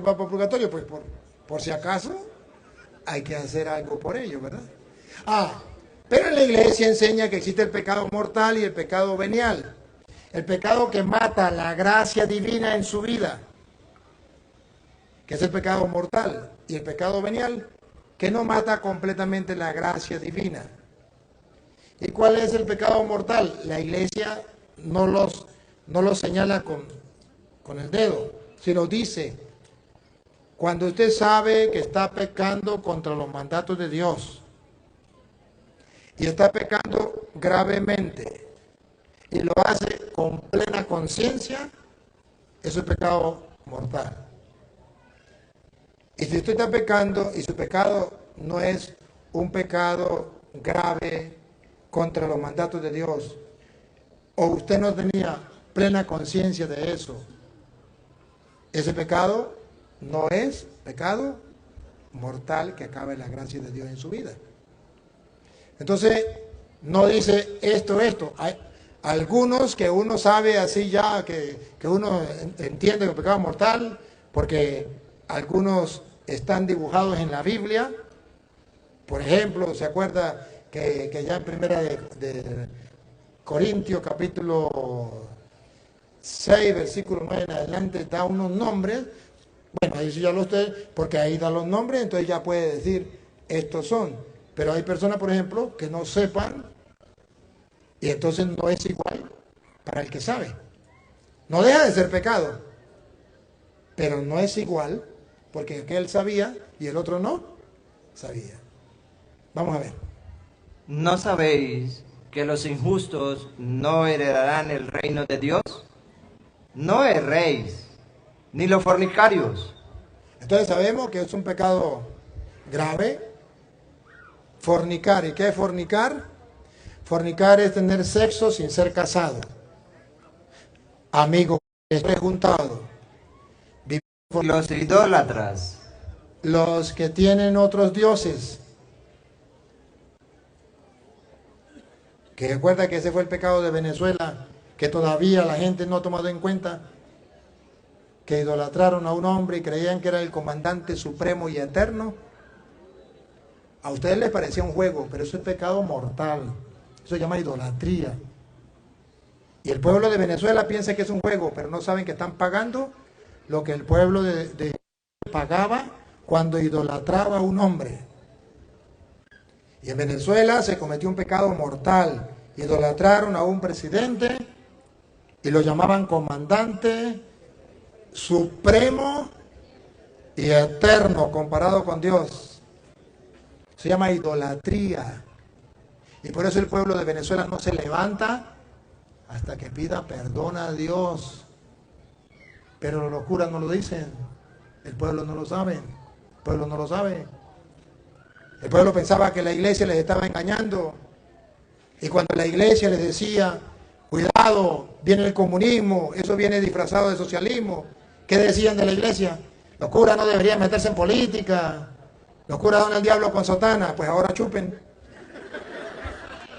va para el purgatorio, pues por si acaso hay que hacer algo por ello, ¿verdad? Ah, pero en la iglesia enseña que existe el pecado mortal y el pecado venial. El pecado que mata la gracia divina en su vida, que es el pecado mortal, y el pecado venial, que no mata completamente la gracia divina. ¿Y cuál es el pecado mortal? La iglesia no los señala con el dedo, sino dice, cuando usted sabe que está pecando contra los mandatos de Dios, y está pecando gravemente, y lo hace con plena conciencia, eso es pecado mortal. Y si usted está pecando y su pecado no es un pecado grave contra los mandatos de Dios, o usted no tenía plena conciencia de eso, ese pecado no es pecado mortal que acabe la gracia de Dios en su vida. Entonces, no dice esto. Hay algunos que uno sabe así ya, que uno entiende que el pecado mortal, porque algunos están dibujados en la Biblia. Por ejemplo, ¿se acuerda que ya en primera de Corintios capítulo 6, versículo 9 en adelante, da unos nombres? Bueno, ahí sí ya lo usted, porque ahí da los nombres, entonces ya puede decir, estos son. Pero hay personas, por ejemplo, que no sepan, y entonces no es igual para el que sabe. No deja de ser pecado, pero no es igual, porque aquel sabía y el otro no sabía. Vamos a ver. ¿No sabéis que los injustos no heredarán el reino de Dios? No erréis, ni los fornicarios. Entonces sabemos que es un pecado grave, fornicar. ¿Y qué es fornicar? Fornicar es tener sexo sin ser casado. Amigo, estoy juntado. Los idólatras. Los que tienen otros dioses. Que recuerda que ese fue el pecado de Venezuela, que todavía la gente no ha tomado en cuenta, que idolatraron a un hombre y creían que era el comandante supremo y eterno. A ustedes les parecía un juego, pero eso es pecado mortal. Eso se llama idolatría. Y el pueblo de Venezuela piensa que es un juego, pero no saben que están pagando lo que el pueblo de pagaba cuando idolatraba a un hombre. Y en Venezuela se cometió un pecado mortal. Idolatraron a un presidente y lo llamaban comandante supremo y eterno comparado con Dios. Se llama idolatría. Y por eso el pueblo de Venezuela no se levanta hasta que pida perdón a Dios. Pero los curas no lo dicen. El pueblo no lo sabe. El pueblo no lo sabe. El pueblo pensaba que la iglesia les estaba engañando. Y cuando la iglesia les decía, cuidado, viene el comunismo, eso viene disfrazado de socialismo, ¿qué decían de la iglesia? Los curas no deberían meterse en política. Los curas dan al diablo con sotana. Pues ahora chupen.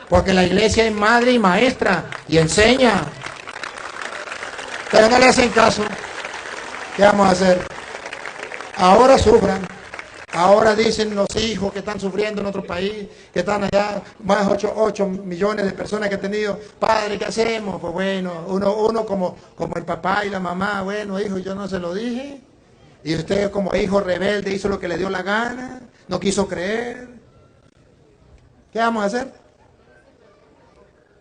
Porque la iglesia es madre y maestra y enseña. Pero no le hacen caso. ¿Qué vamos a hacer? Ahora sufran. Ahora dicen los hijos que están sufriendo en otro país, que están allá, más 8 millones de personas que han tenido, padre, ¿qué hacemos? Pues bueno, uno como el papá y la mamá, bueno, hijo, yo no se lo dije, y usted como hijo rebelde hizo lo que le dio la gana, no quiso creer. ¿Qué vamos a hacer?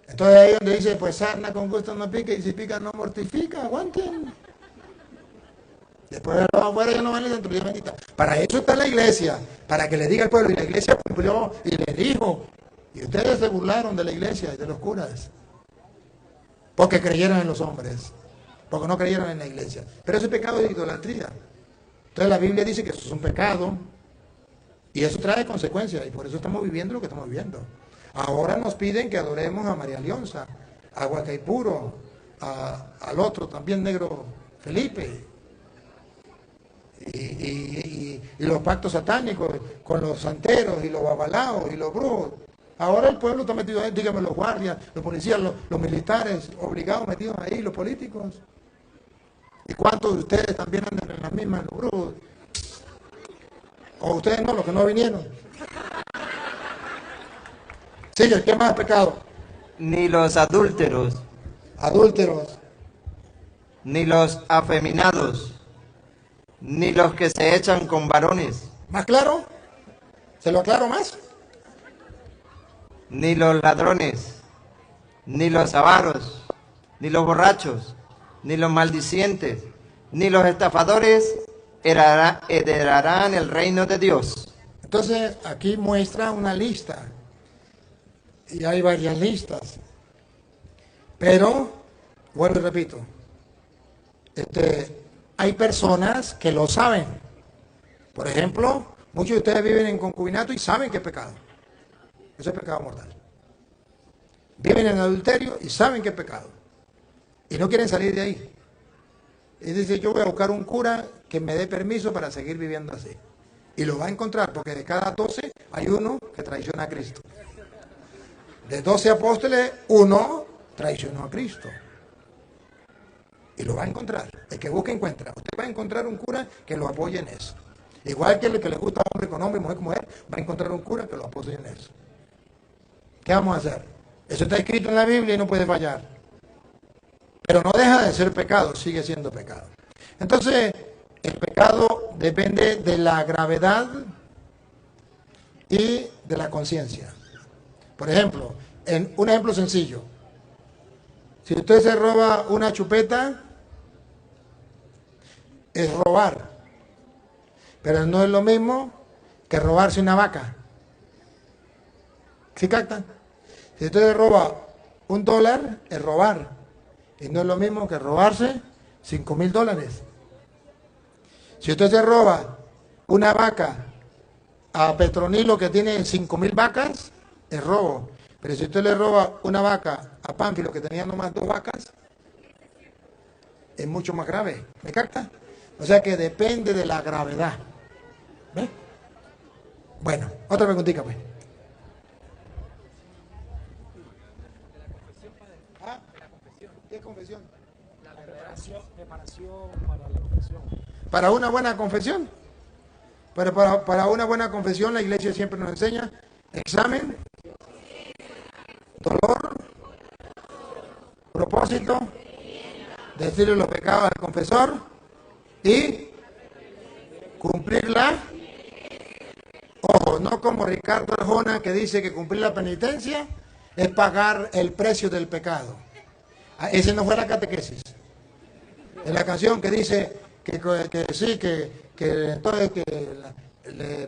Entonces ahí donde dice, pues sarna con gusto no pica, y si pica no mortifica, aguanten. Después de los afuera ya no van a dentro, Dios bendita. Para eso está la iglesia, para que le diga al pueblo, y la iglesia cumplió y le dijo, y ustedes se burlaron de la iglesia y de los curas, porque creyeron en los hombres, porque no creyeron en la iglesia. Pero ese pecado es idolatría. Entonces la Biblia dice que eso es un pecado, y eso trae consecuencias, y por eso estamos viviendo lo que estamos viviendo. Ahora nos piden que adoremos a María Leonza, a Huacaipuro, al otro también negro Felipe, y los pactos satánicos con los santeros y los babalaos y los brujos. Ahora el pueblo está metido ahí, dígame, los guardias, los policías, los militares, obligados, metidos ahí, los políticos. ¿Y cuántos de ustedes también andan en las mismas, los brujos? O ustedes no, los que no vinieron. Sigue, ¿qué más pecado? Ni los adúlteros, Adúlteros, ni los afeminados, ni los que se echan con varones, ¿más claro? ¿Se lo aclaro más? ni los ladrones, ni los avaros, ni los borrachos, ni los maldicientes, ni los estafadores heredarán el reino de Dios. Entonces, aquí muestra una lista. Y hay varias listas. Pero, vuelvo y repito, hay personas que lo saben. Por ejemplo, muchos de ustedes viven en concubinato y saben que es pecado. Eso es pecado mortal. Viven en adulterio y saben que es pecado. Y no quieren salir de ahí. Y dice, yo voy a buscar un cura que me dé permiso para seguir viviendo así. Y lo va a encontrar, porque de cada 12 hay uno que traiciona a Cristo. De 12 apóstoles, uno traicionó a Cristo. Y lo va a encontrar. El que busca, encuentra. Usted va a encontrar un cura que lo apoye en eso. Igual que el que le gusta hombre con hombre, mujer con mujer, va a encontrar un cura que lo apoye en eso. ¿Qué vamos a hacer? Eso está escrito en la Biblia y no puede fallar. Pero no deja de ser pecado, sigue siendo pecado. Entonces, el pecado depende de la gravedad y de la conciencia. Por ejemplo, un ejemplo sencillo. Si usted se roba una chupeta, es robar. Pero no es lo mismo que robarse una vaca. ¿Sí captan? Si usted se roba $1, es robar. Y no es lo mismo que robarse $5,000. Si usted se roba una vaca a Petronilo que tiene 5,000 vacas, es robo. Pero si usted le roba una vaca a Pánfilo que tenía nomás 2 vacas, es mucho más grave. ¿Me capta? O sea que depende de la gravedad. ¿Ve? Bueno, otra preguntita pues. ¿Ah? ¿Qué confesión? La preparación para la confesión. Para una buena confesión. Pero para una buena confesión la iglesia siempre nos enseña examen, dolor, propósito, decirle los pecados al confesor y cumplirla. Ojo, no como Ricardo Arjona que dice que cumplir la penitencia es pagar el precio del pecado. Ese no fue la catequesis. En la canción que dice que sí, que entonces que le